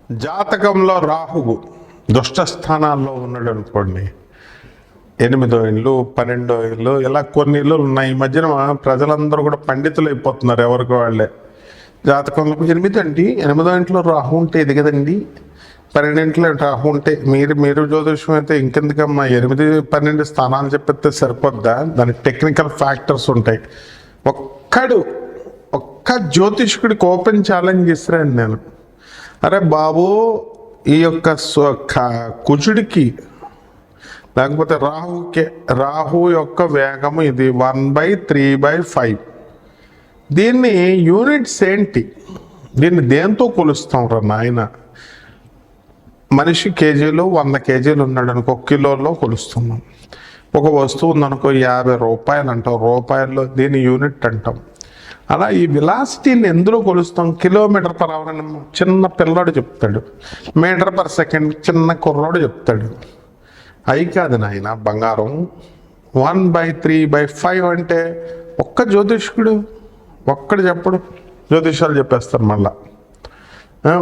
జాతకంలో రాహువు దుష్ట స్థానాల్లో ఉన్నాడు అనుకోండి, 8వ ఇల్లు 12వ ఇల్లు ఇలా కొన్ని ఇల్లు ఉన్నాయి. ఈ మధ్యన ప్రజలందరూ కూడా పండితులు అయిపోతున్నారు ఎవరికి వాళ్ళే. జాతకంలో 8 అండి, 8వ ఇంట్లో రాహు ఉంటే ఇది కదండి, 12 రాహు ఉంటే మీరు జ్యోతిష్యం అయితే ఇంకెందుకమ్మా 8, 12 స్థానాలు చెప్పితే సరిపోద్దా? దానికి టెక్నికల్ ఫ్యాక్టర్స్ ఉంటాయి. ఒక్క జ్యోతిష్కుడికి ఓపెన్ ఛాలెంజ్ ఇస్తున్నాను నేను. అరే బాబు, ఈ యొక్క కుజుడికి లేకపోతే రాహు యొక్క వేగము ఇది 1/3/5. దీన్ని యూనిట్స్ ఏంటి? దీన్ని దేంతో కొలుస్తాం రా నాయన? మనిషి కేజీలు 100 కేజీలు ఉన్నాడు అనుకో, కిలోల్లో కొలుస్తున్నాం. ఒక వస్తువు ఉందనుకో 50 రూపాయలు అంటాం, రూపాయల్లో దీని యూనిట్ అంటాం. అలా ఈ వెలాసిటీని ఎందులో కొలుస్తాం? కిలోమీటర్ పర్ అవర్ అని చిన్న పిల్లాడు చెప్తాడు, మీటర్ పర్ సెకండ్ చిన్న కుర్రాడు చెప్తాడు. అయి కాదు నాయన బంగారం. 1/3/5 అంటే ఒక్క జ్యోతిష్కుడు ఒక్కడు చెప్పడు, జ్యోతిషాలు చెప్పేస్తారు, మళ్ళా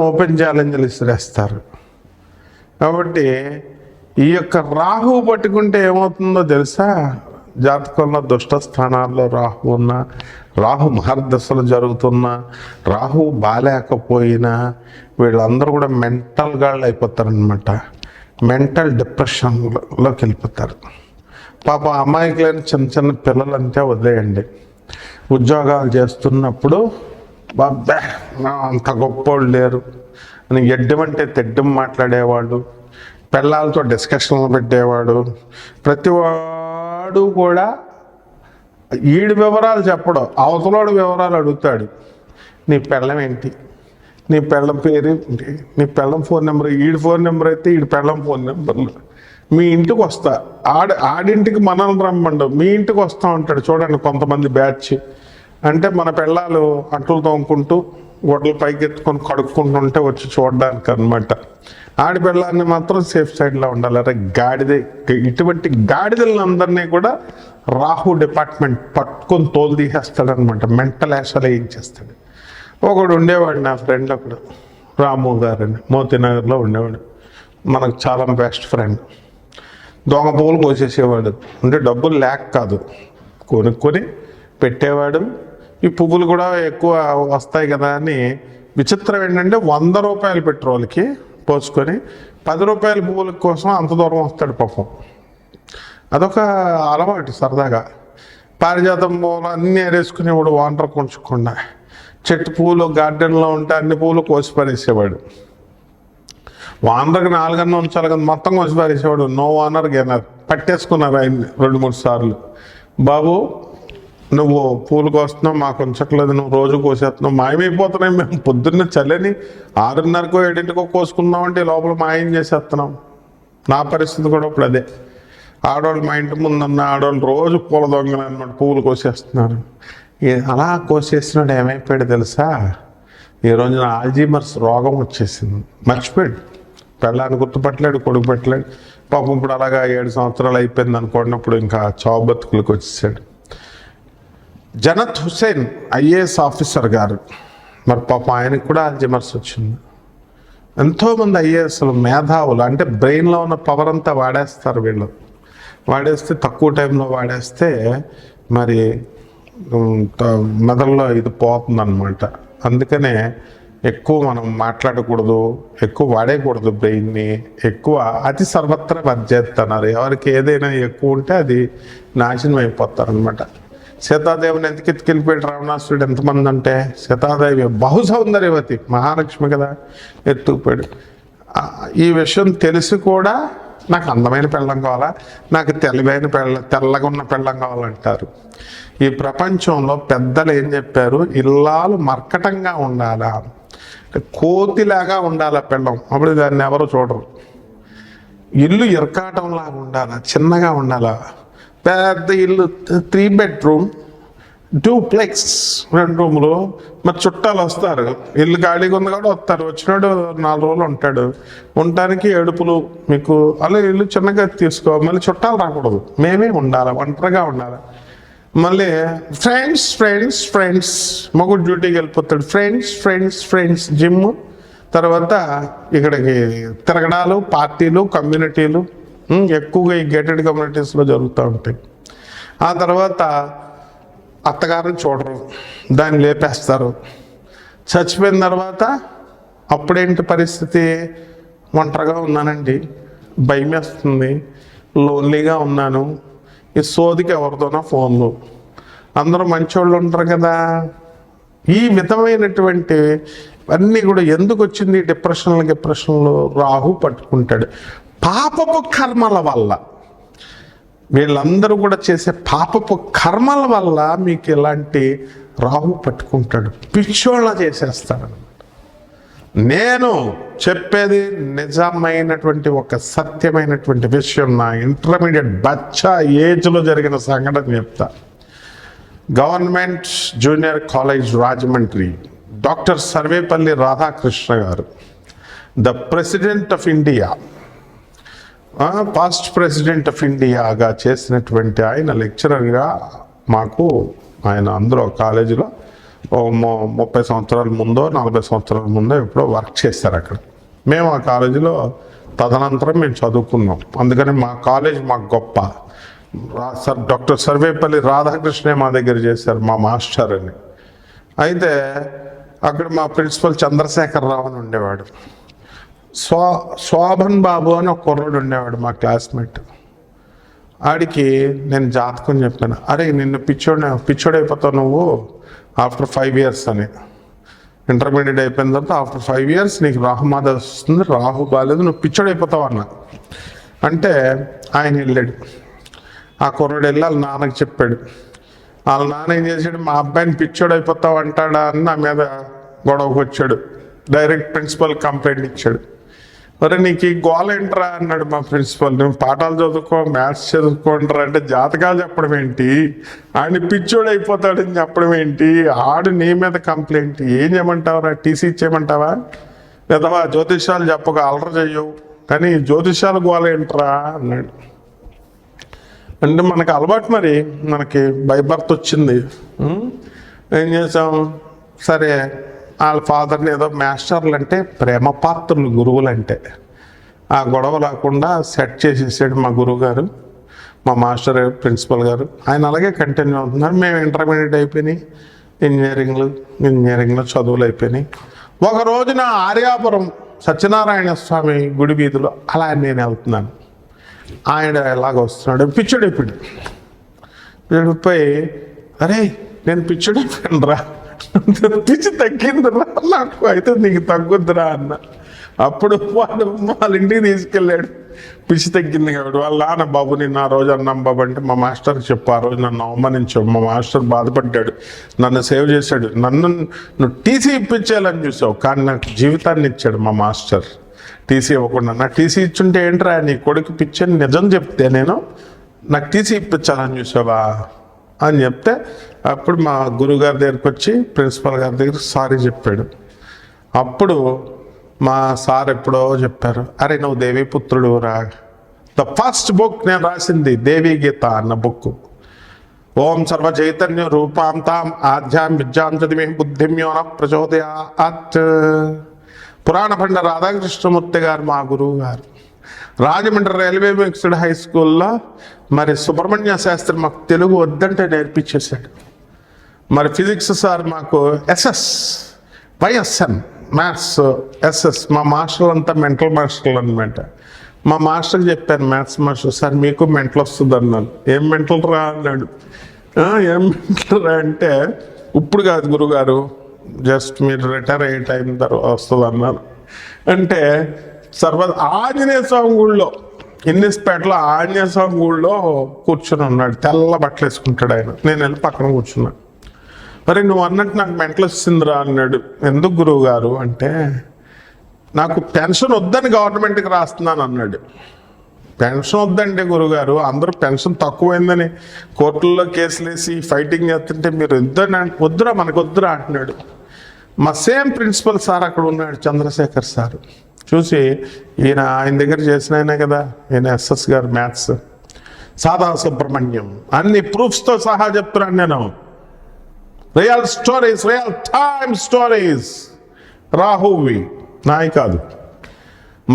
ఓపెన్ ఛాలెంజ్లు ఇసిరేస్తారు. కాబట్టి ఈ యొక్క రాహువు పట్టుకుంటే ఏమవుతుందో తెలుసా? జాతకంలో దుష్ట స్థానాల్లో రాహు ఉన్న, రాహు మహర్దశలు జరుగుతున్నా, రాహు బాలేకపోయినా వీళ్ళందరూ కూడా మెంటల్ గాళ్ళు అయిపోతారనమాట. మెంటల్ డిప్రెషన్లోకి వెళ్ళిపోతారు. పాప అమాయకులైన చిన్న పిల్లలంటే వదిలేయండి. ఉద్యోగాలు చేస్తున్నప్పుడు బాబ్బా అంత గొప్పోళ్ళు లేరు అని ఎడ్డమంటే తెడ్డం మాట్లాడేవాడు, పిల్లలతో డిస్కషన్లు పెట్టేవాడు. ప్రతివాడు కూడా ఈడి వివరాలు చెప్పడం, అవతలోడు వివరాలు అడుగుతాడు. నీ పెళ్ళం ఏంటి, నీ పెళ్ళం పేరు ఏంటి, నీ పెళ్ళం ఫోన్ నెంబర్, ఈడి ఫోన్ నెంబర్ అయితే ఈడి పెళ్ళం ఫోన్ నెంబర్లు. మీ ఇంటికి వస్తా, ఆడింటికి మనల్ని రమ్మండు, మీ ఇంటికి వస్తూ ఉంటాడు. చూడండి కొంతమంది బ్యాచ్ అంటే మన పెళ్ళాలు అంట్లు తోముకుంటూ గొడ్డలు పైకి ఎత్తుకొని కడుక్కుంటుంటే వచ్చి చూడడానికి అనమాట. ఆడి పెళ్ళాన్ని మాత్రం సేఫ్ సైడ్లో ఉండాలి. అరే గాడిదే, ఇటువంటి గాడిదలందరినీ కూడా రాహు డిపార్ట్మెంట్ పట్టుకొని తోలు తీసేస్తాడనమాట. మెంటల్ యాషాలు ఏం చేస్తాడు. ఒకడు ఉండేవాడు, నా ఫ్రెండ్ ఒకడు, రాము గారని, మోతీనగర్లో ఉండేవాడు. మనకు చాలా బెస్ట్ ఫ్రెండ్. దొంగ పువ్వులు కోసేసేవాడు. అంటే డబ్బులు లేక కాదు, కొనుక్కొని పెట్టేవాడు. ఈ పువ్వులు కూడా ఎక్కువ వస్తాయి కదా అని. విచిత్రం ఏంటంటే 100 రూపాయలు పెట్రోల్కి పోసుకొని 10 రూపాయల పువ్వుల కోసం అంత దూరం వస్తాడు పాపం. అదొక అలవాటు సరదాగా. పారిజాతం పువ్వులు అన్నీ ఏరేసుకునేవాడు, వాటర్ కొంచకుండా. చెట్టు పువ్వులు గార్డెన్లో ఉంటే అన్ని పువ్వులు కోసి పారేసేవాడు. వానర్కి 4 అన్న ఉంచాలి కదా, మొత్తం కోసి పారేసేవాడు. నో వానర్ గెనర్. పట్టేసుకున్నారు ఆయన్ని 2-3 సార్లు. బాబు నువ్వు పూలు కోస్తున్నావు, మాకు ఉంచట్లేదు, నువ్వు రోజు కోసేస్తున్నావు, మాయమైపోతున్నాయి. మేము పొద్దున్న చల్లని 6:30కో 7:00కో కోసుకున్నామంటే లోపల మాయం చేసేస్తున్నాం. నా పరిస్థితి కూడా ఇప్పుడు అదే. ఆడవాళ్ళు మా ఇంటి ముందున్న ఆడవాళ్ళు రోజు పూల దొంగలు అనమాట, పువ్వులు కోసేస్తున్నారు. అలా కోసేసినాడు ఏమైపోయాడు తెలుసా? ఈ రోజున ఆల్జీమర్స్ రోగం వచ్చేసింది. మర్చిపోయాడు, పెళ్ళాన్ని గుర్తుపట్టలేడు, కొడుకు పెట్టలేడు. పాపం ఇప్పుడు అలాగా 7 సంవత్సరాలు అయిపోయింది అనుకున్నప్పుడు ఇంకా చావు బతుకులకు వచ్చేసాడు. జనత్ హుసేన్ IAS ఆఫీసర్ గారు, మరి పాపం ఆయనకు కూడా ఆల్జీమర్స్ వచ్చింది. ఎంతోమంది IASలు మేధావులు, అంటే బ్రెయిన్లో ఉన్న పవర్ అంతా వాడేస్తారు వీళ్ళు. వాడేస్తే తక్కువ టైంలో వాడేస్తే మరి మెదడులో ఇది పోతుందన్నమాట. అందుకనే ఎక్కువ మనం మాట్లాడకూడదు, ఎక్కువ వాడేయకూడదు బ్రెయిన్ని. ఎక్కువ అతి సర్వత్ర వర్జేస్తున్నారు. ఎవరికి ఏదైనా ఎక్కువ ఉంటే అది నాశనం అయిపోతారనమాట. సీతాదేవిని ఎందుకు ఎత్తుకెళ్ళిపోయాడు రావణాసురుడు? ఎంతమంది అంటే సీతాదేవి బహు సౌందర్యవతి, మహాలక్ష్మి కదా, ఎత్తుకుపోయాడు. ఈ విషయం తెలిసి కూడా నాకు అందమైన పెళ్ళం కావాలా, నాకు తెల్లగా ఉన్న పెళ్ళం కావాలంటారు. ఈ ప్రపంచంలో పెద్దలు ఏం చెప్పారు? ఇల్లాలు మర్కటంగా ఉండాలా, కోతిలాగా ఉండాలా పెళ్ళం, అప్పుడు దాన్ని ఎవరు చూడరు. ఇల్లు ఇరకాటంలాగా ఉండాలా, చిన్నగా ఉండాలా. పెద్ద ఇల్లు 3 బెడ్రూమ్ 2ప్లెx 2 రూములు. మరి చుట్టాలు వస్తారు, ఇల్లు ఖాళీగా ఉంది కూడా వస్తారు. వచ్చినాడు 4 రోజులు ఉంటాడు, ఉండటానికి ఏడుపులు. మీకు అలా ఇల్లు చిన్నగా తీసుకో, మళ్ళీ చుట్టాలు రాకూడదు, మేమే ఉండాలి, ఒంటరిగా ఉండాలి. మళ్ళీ ఫ్రెండ్స్ ఫ్రెండ్స్ ఫ్రెండ్స్, మగుడు డ్యూటీకి వెళ్ళిపోతాడు, ఫ్రెండ్స్ ఫ్రెండ్స్ ఫ్రెండ్స్. జిమ్ తర్వాత ఇక్కడికి తిరగడాలు, పార్టీలు, కమ్యూనిటీలు ఎక్కువగా ఈ గేటెడ్ కమ్యూనిటీస్లో జరుగుతూ ఉంటాయి. ఆ తర్వాత అత్తగారిని చూడరు, దాన్ని లేపేస్తారు. చచ్చిపోయిన తర్వాత అప్పుడేంటి పరిస్థితి? ఒంటరిగా ఉన్నానండి, భయం వేస్తుంది, లోన్లీగా ఉన్నాను, ఈ సోదికి ఎవరితోనో ఫోన్లు, అందరూ మంచోళ్ళు ఉంటారు కదా. ఈ విధమైనటువంటి అన్నీ కూడా ఎందుకు వచ్చింది? డిప్రెషన్లో రాహు పట్టుకుంటాడు. పాపపు కర్మల వల్ల, వీళ్ళందరూ కూడా చేసే పాపపు కర్మల వల్ల మీకు ఇలాంటి రాహు పట్టుకుంటాడు, పిచ్చోళ్ళ చేసేస్తాడు. నేను చెప్పేది నిజమైనటువంటి ఒక సత్యమైనటువంటి విషయం. నా ఇంటర్మీడియట్ బచ్చా ఏజ్లో జరిగిన సంఘటన చెప్తా. Government junior college Rajahmundry, doctor Sarvepalli Radhakrishna గారు, the president of India, past president of ఇండియాగా చేసినటువంటి ఆయన లెక్చరర్గా మాకు, ఆయన అందులో కాలేజీలో 30 సంవత్సరాల ముందో 40 సంవత్సరాల ముందో ఎప్పుడో వర్క్ చేశారు అక్కడ. మేము ఆ కాలేజీలో తదనంతరం మేము చదువుకున్నాం. అందుకని మా కాలేజ్ మాకు గొప్ప. డాక్టర్ సర్వేపల్లి రాధాకృష్ణే మా దగ్గర చేశారు, మా మాస్టర్ అని. అయితే అక్కడ మా ప్రిన్సిపల్ చంద్రశేఖరరావు అని ఉండేవాడు. శోభన్ బాబు అని ఒక కుర్రాడు ఉండేవాడు, మా క్లాస్మేట్. ఆడికి నేను జాతకం చెప్పాను, అరే నిన్ను పిచ్చోడైపోతావు నువ్వు ఆఫ్టర్ 5 years అని. ఇంటర్మీడియట్ అయిపోయిన తర్వాత ఆఫ్టర్ 5 years నీకు రాహుమాద వస్తుంది, రాహు బాగాలేదు, నువ్వు పిచ్చోడైపోతావు అన్న. అంటే ఆయన వెళ్ళాడు, ఆ కుర్రాడు వెళ్ళి వాళ్ళ నాన్నకి చెప్పాడు. వాళ్ళ నాన్న ఏం చేశాడు, మా అబ్బాయిని పిచ్చోడైపోతావు అంటాడా అని నా మీద గొడవకు వచ్చాడు. డైరెక్ట్ ప్రిన్సిపల్ కంప్లైంట్ ఇచ్చాడు. మరి నీకు ఈ గోల ఏంట్రా అన్నాడు మా ప్రిన్సిపల్. నేను పాఠాలు చదువుకో, మ్యాథ్స్ చదువుకోండిరా అంటే జాతకాలు చెప్పడం ఏంటి, ఆడిని పిచ్చోడు అయిపోతాడని చెప్పడం ఏంటి, ఆడు నీ మీద కంప్లైంట్. ఏం చేయమంటావురా, టీసీ ఇచ్చేయమంటావా? లేదా జ్యోతిష్యాలు చెప్పక అలర చెయ్యవు, కానీ జ్యోతిష్యాలు గోల ఏంట్రా అన్నాడు. అంటే మనకు అలవాటు, మరి మనకి బై బర్త్ వచ్చింది. ఏం చేసాం, సరే వాళ్ళ ఫాదర్ని ఏదో మాస్టర్లు అంటే ప్రేమ పాత్రలు గురువులు అంటే, ఆ గొడవ లేకుండా సెట్ చేసేసాడు మా గురువు గారు, మా మాస్టర్ ప్రిన్సిపల్ గారు. ఆయన అలాగే కంటిన్యూ అవుతున్నారు. మేము ఇంటర్మీడియట్ అయిపోయినాయి, ఇంజనీరింగ్లో చదువులు అయిపోయినాయి. ఒక రోజున ఆర్యాపురం సత్యనారాయణ స్వామి గుడి వీధిలో అలా నేను వెళ్తున్నాను. ఆయన ఎలాగ వస్తున్నాడు, పిచ్చోడైపోయి, అరే నేను పిచ్చోడైపోయాను రా, పిచ్చి తగ్గిందిరా నాకు, అయితే నీకు తగ్గుద్దురా అన్న. అప్పుడు వాళ్ళ ఇంటికి తీసుకెళ్ళాడు, పిచ్చి తగ్గింది కాబట్టి. వాళ్ళ నాన్న, బాబు నేను ఆ రోజు అన్నాం బాబు అంటే, మా మాస్టర్కి చెప్పు, ఆ రోజు నన్ను అవమానించావు. మా మాస్టర్ బాధపడ్డాడు, నన్ను సేవ్ చేశాడు. నువ్వు టీసీ ఇప్పించాలని చూసావు, కానీ నాకు జీవితాన్ని ఇచ్చాడు మా మాస్టర్. టీసీ ఇవ్వకుండా, నాకు టీసీ ఇచ్చుంటే ఏంట్రా నీ కొడుకు పిచ్చని నిజం చెప్తే నేను, నాకు టీసీ ఇప్పించాలని చూసావా అని చెప్తే, అప్పుడు మా గురువుగారి దగ్గరికి వచ్చి ప్రిన్సిపల్ గారి దగ్గర సారీ చెప్పాడు. అప్పుడు మా సార్ ఎప్పుడో చెప్పారు, అరే నువ్వు దేవీపుత్రుడు రా. ద ఫస్ట్ బుక్ నేను రాసింది దేవీ గీత అన్న బుక్. ఓం సర్వ చైతన్య రూపాంతాం ఆధ్యాం విద్యాం చదివి బుద్ధిమ్యోన ప్రచోదయాత్. పురాణ పండ రాధాకృష్ణమూర్తి గారు మా గురువు గారు. రాజమండ్రి రైల్వే మిక్స్డ్ హై స్కూల్లో మరి సుబ్రహ్మణ్య శాస్త్రి మాకు తెలుగు వద్దంటే నేర్పించేశాడు. మరి ఫిజిక్స్ సార్ మాకు వైఎస్ఎన్ మ్యాథ్స్ ఎస్ఎస్. మా మాస్టర్లు అంతా మెంటల్ మాస్టర్లు అనమాట. మా మాస్టర్కి చెప్పాను, మ్యాథ్స్ మాస్టర్ సార్ మీకు మెంటల్ వస్తుంది అన్నాను. ఏం మెంటల్ రా అన్నాడు. ఏం మెంటల్ రా అంటే, ఇప్పుడు కాదు గురుగారు, జస్ట్ మీరు రిటైర్ అయ్యే టైం తర్వాత వస్తుంది అన్నారు. అంటే ఆంజనేయ స్వామి గుళ్ళో, ఇన్నిస్పేటలో ఆంజనేయ స్వామి గుళ్ళో కూర్చొని ఉన్నాడు, తెల్ల బట్టలు వేసుకుంటాడు ఆయన. నేను వెళ్ళి పక్కన కూర్చున్నాను. మరి నువ్వు అన్నట్టు నాకు మెంటల్ వచ్చిందిరా అన్నాడు. ఎందుకు గురువు గారు అంటే, నాకు పెన్షన్ వద్దని గవర్నమెంట్కి రాస్తున్నాను అన్నాడు. పెన్షన్ వద్దంటే గురుగారు, అందరూ పెన్షన్ తక్కువైందని కోర్టుల్లో కేసులు వేసి ఫైటింగ్ చేస్తుంటే మీరు వద్దురా మనకు వద్దురా అంటున్నాడు. మా సేమ్ ప్రిన్సిపల్ సార్ అక్కడ ఉన్నాడు, చంద్రశేఖర్ సార్. చూసి ఆయన దగ్గర చేసిన ఆయనే కదా, ఈయన ఎస్ఎస్ గారు మ్యాథ్స్, సాదా సుబ్రహ్మణ్యం, అన్ని ప్రూఫ్స్తో సహా చెప్తున్నాను నేను. Real stories, real time stories, రాహువి నాయి కాదు.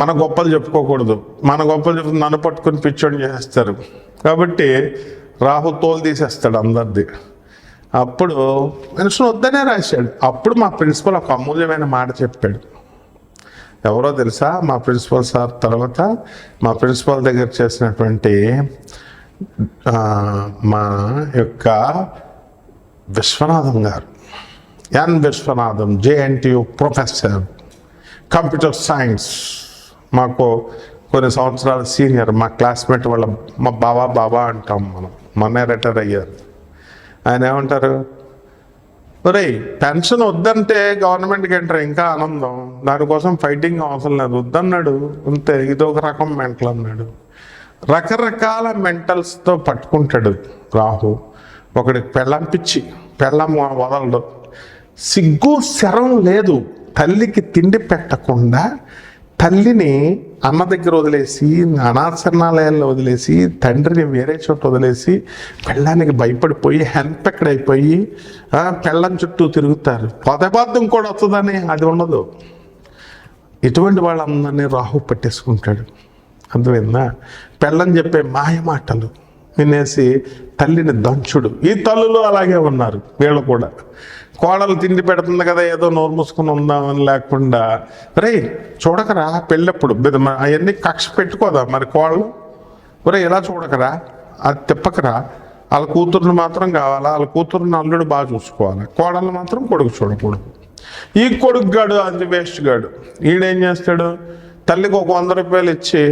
మన గొప్పలు చెప్పుకోకూడదు. మన గొప్పలు చెప్పి నన్ను పట్టుకుని పిచ్చోని చేసేస్తారు. కాబట్టి రాహు తోలు తీసేస్తాడు అందరిది. అప్పుడు మనుషులు వద్దనే రాశాడు. అప్పుడు మా ప్రిన్సిపల్ ఒక అమూల్యమైన మాట చెప్పాడు. ఎవరో తెలుసా? మా ప్రిన్సిపల్ సార్ తర్వాత మా ప్రిన్సిపల్ దగ్గర చేసినటువంటి మా యొక్క విశ్వనాథం గారు, N Vishwanatham, JNTU professor computer science, మాకు కొన్ని సంవత్సరాల సీనియర్, మా క్లాస్మేట్ వాళ్ళ మా బాబా అంటాం మనం, మొన్నే రిటైర్ అయ్యారు. ఆయన ఏమంటారు, ఒరే పెన్షన్ వద్దంటే గవర్నమెంట్కి ఎంటర్ ఇంకా ఆనందం, దానికోసం ఫైటింగ్ అవసరం లేదు, వద్దన్నాడు అంతే, ఇదొక రకం మెంటల్ అన్నాడు. రకరకాల మెంటల్స్తో పట్టుకుంటాడు రాహు. ఒకడికి పెళ్ళం పిచ్చి, పెళ్ళం వదలడు, సిగ్గు శరం లేదు, తల్లికి తిండి పెట్టకుండా తల్లిని అన్న దగ్గర వదిలేసి, అనాథశరణాలయాల్లో వదిలేసి, తండ్రిని వేరే చోట వదిలేసి, పెళ్ళానికి భయపడిపోయి హెన్పెక్కడైపోయి పెళ్ళం చుట్టూ తిరుగుతారు. పొదబార్థం కూడా వస్తుందని అది ఉండదు. ఇటువంటి వాళ్ళందరినీ రాహు పట్టేసుకుంటాడు. అర్థమైందా? పెళ్ళం చెప్పే మాయ మాటలు వినేసి తల్లిని దంచుడు. ఈ తల్లులు అలాగే ఉన్నారు, వీళ్ళు కూడా. కోడలు తిండి పెడుతుంది కదా, ఏదో నోరు మూసుకొని ఉందామని లేకుండా, రే చూడకరా పెళ్ళప్పుడు అవన్నీ కక్ష పెట్టుకోదా మరి కోడలు, ఒరే ఇలా చూడకరా, అది తిప్పకరా, వాళ్ళ కూతురుని మాత్రం కావాలా, వాళ్ళ కూతురుని అల్లుడు బాగా చూసుకోవాలి, కోడలు మాత్రం కొడుకు చూడకూడదు. ఈ కొడుకు గాడు అది వేస్ట్ గాడు, ఈడేం చేస్తాడు, తల్లికి ఒక 100 రూపాయలు ఇచ్చి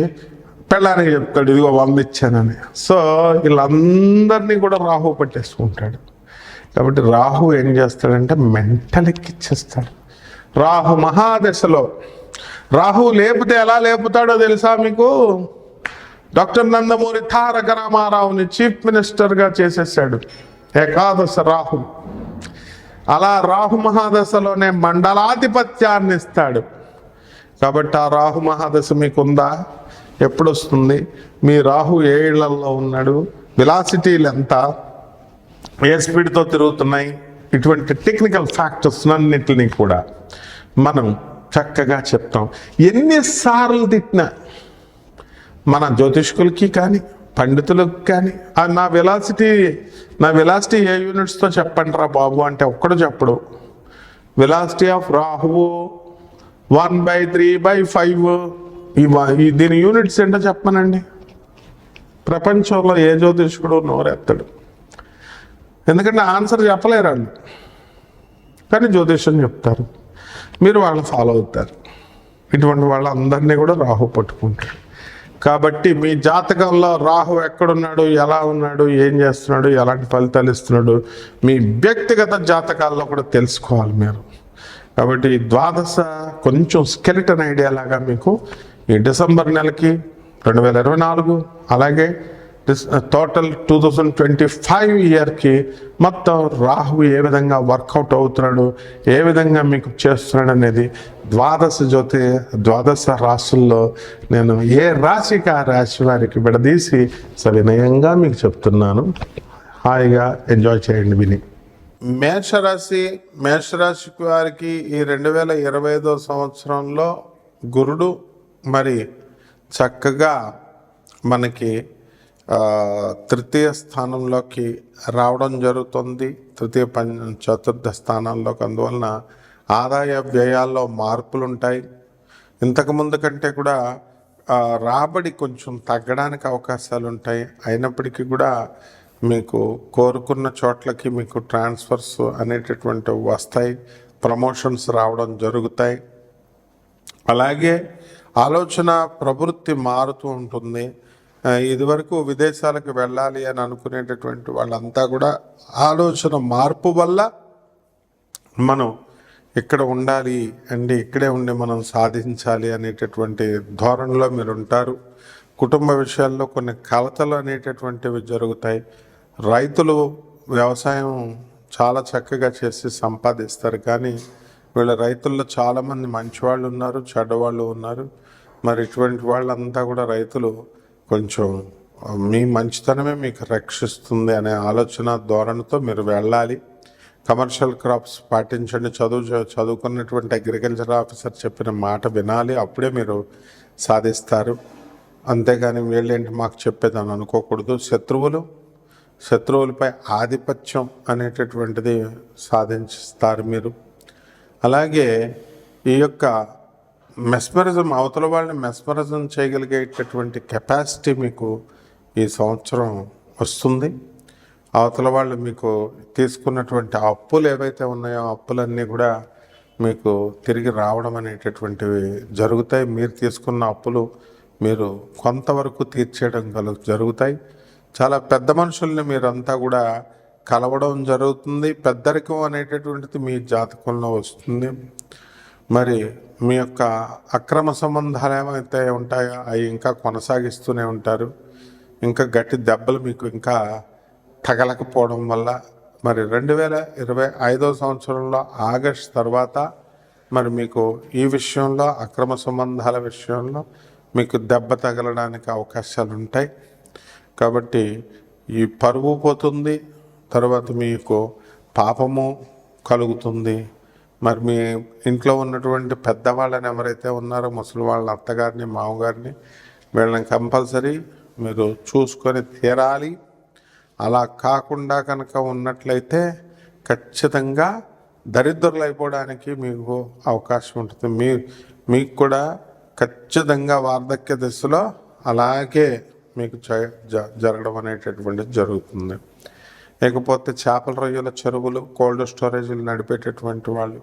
పెళ్ళానికి చెప్తాడు, ఇదిగో 100 ఇచ్చానని. సో వీళ్ళందరినీ కూడా రాహు పట్టేసుకుంటాడు. కాబట్టి రాహు ఏం చేస్తాడంటే మెంటల్ ఎక్కిచ్చేస్తాడు. రాహు మహాదశలో రాహు లేపితే ఎలా లేపుతాడో తెలుసా మీకు? డాక్టర్ నందమూరి తారక రామారావుని చీఫ్ మినిస్టర్గా చేసేసాడు ఏకాదశ రాహు. అలా రాహు మహాదశలోనే మండలాధిపత్యాన్ని ఇస్తాడు. కాబట్టి ఆ రాహు మహాదశ మీకుందా? ఎప్పుడు వస్తుంది? మీ రాహు ఏ ఇళ్లలో ఉన్నాడు, వెలాసిటీలు ఎంత, ఏ స్పీడ్తో తిరుగుతున్నాయి, ఇటువంటి టెక్నికల్ ఫ్యాక్టర్స్ అన్నింటినీ కూడా మనం చక్కగా చెప్తాం. ఎన్నిసార్లు తిట్టినా మన జ్యోతిష్కులకి కానీ పండితులకు కానీ నా వెలాసిటీ ఏ యూనిట్స్తో చెప్పండి రా బాబు అంటే ఒక్కడు చెప్పడు. వెలాసిటీ ఆఫ్ రాహువు 1/3/5, దీని యూనిట్స్ ఏంటో చెప్పనండి. ప్రపంచంలో ఏ జ్యోతిష్కుడు నోరెత్తడు, ఎందుకంటే ఆన్సర్ చెప్పలేరు వాళ్ళు, కానీ జ్యోతిష్యం చెప్తారు, మీరు వాళ్ళని ఫాలో అవుతారు. ఇటువంటి వాళ్ళందరినీ కూడా రాహు పట్టుకుంటాడు. కాబట్టి మీ జాతకంలో రాహు ఎక్కడున్నాడు, ఎలా ఉన్నాడు, ఏం చేస్తున్నాడు, ఎలాంటి ఫలితాలు ఇస్తున్నాడు, మీ వ్యక్తిగత జాతకాల్లో కూడా తెలుసుకోవాలి మీరు. కాబట్టి ఈ ద్వాదశ కొంచెం స్కెలిటన్ ఐడియా లాగా మీకు ఈ డిసెంబర్ నెలకి 2024, అలాగే టోటల్ 2025 ఇయర్కి మొత్తం రాహు ఏ విధంగా వర్కౌట్ అవుతున్నాడు, ఏ విధంగా మీకు చేస్తున్నాడు అనేది ద్వాదశ రాశుల్లో నేను ఏ రాశికి ఆ రాశి వారికి విడదీసి సవినయంగా మీకు చెప్తున్నాను. హాయిగా ఎంజాయ్ చేయండి విని. మేషరాశికి వారికి ఈ 2025 సంవత్సరంలో గురుడు మరి చక్కగా మనకి తృతీయ స్థానంలోకి రావడం జరుగుతుంది, చతుర్థ స్థానాల్లోకి. అందువలన ఆదాయ వ్యయాల్లో మార్పులు ఉంటాయి. ఇంతకుముందు కంటే కూడా రాబడి కొంచెం తగ్గడానికి అవకాశాలు ఉంటాయి. అయినప్పటికీ కూడా మీకు కోరుకున్న చోట్లకి మీకు ట్రాన్స్ఫర్స్ అనేటటువంటివి వస్తాయి, ప్రమోషన్స్ రావడం జరుగుతాయి. అలాగే ఆలోచన ప్రవృత్తి మారుతూ ఉంటుంది. ఇదివరకు విదేశాలకు వెళ్ళాలి అని అనుకునేటటువంటి వాళ్ళంతా కూడా ఆలోచన మార్పు వల్ల మనం ఇక్కడ ఉండాలి అండి, ఇక్కడే ఉండి మనం సాధించాలి అనేటటువంటి ధోరణిలో మీరు ఉంటారు. కుటుంబ విషయాల్లో కొన్ని కలతలు అనేటటువంటివి జరుగుతాయి. రైతులు వ్యవసాయం చాలా చక్కగా చేసి సంపాదిస్తారు, కానీ వీళ్ళ రైతుల్లో చాలామంది మంచివాళ్ళు ఉన్నారు, చెడ్డవాళ్ళు ఉన్నారు. మరి ఇటువంటి వాళ్ళంతా కూడా రైతులు కొంచెం మీ మంచితనమే మీకు రక్షిస్తుంది అనే ఆలోచన ధోరణితో మీరు వెళ్ళాలి. కమర్షియల్ క్రాప్స్ పాటించండి. చదువుకున్నటువంటి అగ్రికల్చర్ ఆఫీసర్ చెప్పిన మాట వినాలి, అప్పుడే మీరు సాధిస్తారు. అంతేగాని వీళ్ళేంటి మాకు చెప్పేదని అనుకోకూడదు. శత్రువులపై ఆధిపత్యం అనేటటువంటిది సాధిస్తారు మీరు. అలాగే ఈ యొక్క మెస్మరిజం, అవతల వాళ్ళని మెస్మరిజం చేయగలిగేటటువంటి కెపాసిటీ మీకు ఈ సంవత్సరం వస్తుంది. అవతల వాళ్ళు మీకు తీసుకున్నటువంటి అప్పులు ఏవైతే ఉన్నాయో అప్పులన్నీ కూడా మీకు తిరిగి రావడం అనేటటువంటివి జరుగుతాయి. మీరు తీసుకున్న అప్పులు మీరు కొంతవరకు తీర్చేయడం జరుగుతాయి. చాలా పెద్ద మనుషుల్ని మీరంతా కూడా కలవడం జరుగుతుంది. పెద్దరికం అనేటటువంటిది మీ జాతకంలో వస్తుంది. మరి మీ యొక్క అక్రమ సంబంధాలు ఏమైతే ఉంటాయో అవి ఇంకా కొనసాగిస్తూనే ఉంటారు. ఇంకా గట్టి దెబ్బలు మీకు ఇంకా తగలకపోవడం వల్ల మరి 2025 సంవత్సరంలో ఆగస్ట్ తర్వాత మరి మీకు ఈ విషయంలో, అక్రమ సంబంధాల విషయంలో మీకు దెబ్బ తగలడానికి అవకాశాలు ఉంటాయి. కాబట్టి ఈ పరువు పోతుంది, తర్వాత మీకు పాపము కలుగుతుంది. మరి మీ ఇంట్లో ఉన్నటువంటి పెద్దవాళ్ళని ఎవరైతే ఉన్నారో, ముసలి వాళ్ళ అత్తగారిని, మామగారిని, వీళ్ళని కంపల్సరీ మీరు చూసుకొని తీరాలి. అలా కాకుండా కనుక ఉన్నట్లయితే ఖచ్చితంగా దరిద్రులు అయిపోవడానికి మీకు అవకాశం ఉంటుంది. మీకు కూడా ఖచ్చితంగా వార్ధక్య దశలో అలాగే మీకు జరగడం అనేటటువంటిది జరుగుతుంది. లేకపోతే చేపల రొయ్యల చెరువులు, కోల్డ్ స్టోరేజీలు నడిపేటటువంటి వాళ్ళు,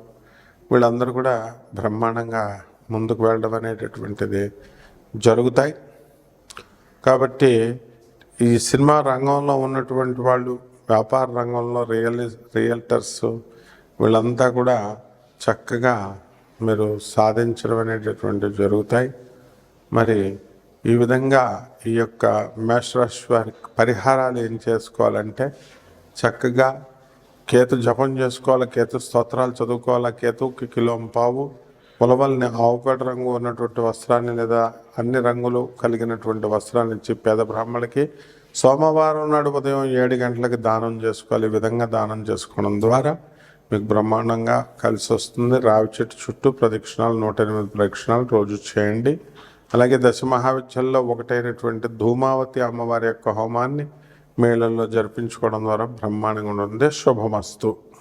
వీళ్ళందరూ కూడా బ్రహ్మాండంగా ముందుకు వెళ్ళడం అనేటటువంటిది జరుగుతాయి. కాబట్టి ఈ సినిమా రంగంలో ఉన్నటువంటి వాళ్ళు, వ్యాపార రంగంలో రియల్టర్స్, వీళ్ళంతా కూడా చక్కగా మీరు సాధించడం అనేటటువంటివి జరుగుతాయి. మరి ఈ విధంగా ఈ యొక్క మేషరాశి వారికి పరిహారాలు ఏం చేసుకోవాలంటే, చక్కగా కేతు జపం చేసుకోవాలి, కేతు స్తోత్రాలు చదువుకోవాలి. కేతువుకి కిలోంపావు ఉలవల్ని, ఆవుపేట రంగు ఉన్నటువంటి వస్త్రాన్ని లేదా అన్ని రంగులు కలిగినటువంటి వస్త్రాన్ని ఇచ్చి పేద బ్రాహ్మణులకి సోమవారం నాడు ఉదయం 7 గంటలకు దానం చేసుకోవాలి. ఈ విధంగా దానం చేసుకోవడం ద్వారా మీకు బ్రహ్మాండంగా కలిసి వస్తుంది. రావి చెట్టు చుట్టూ ప్రదక్షిణాలు 108 ప్రదక్షిణాలు రోజు చేయండి. అలాగే దశమహావిద్యల్లో ఒకటైనటువంటి ధూమావతి అమ్మవారి యొక్క హోమాన్ని మేళల్లో జరిపించుకోవడం ద్వారా బ్రహ్మాండంగా ఉంటుంది. శుభమస్తు.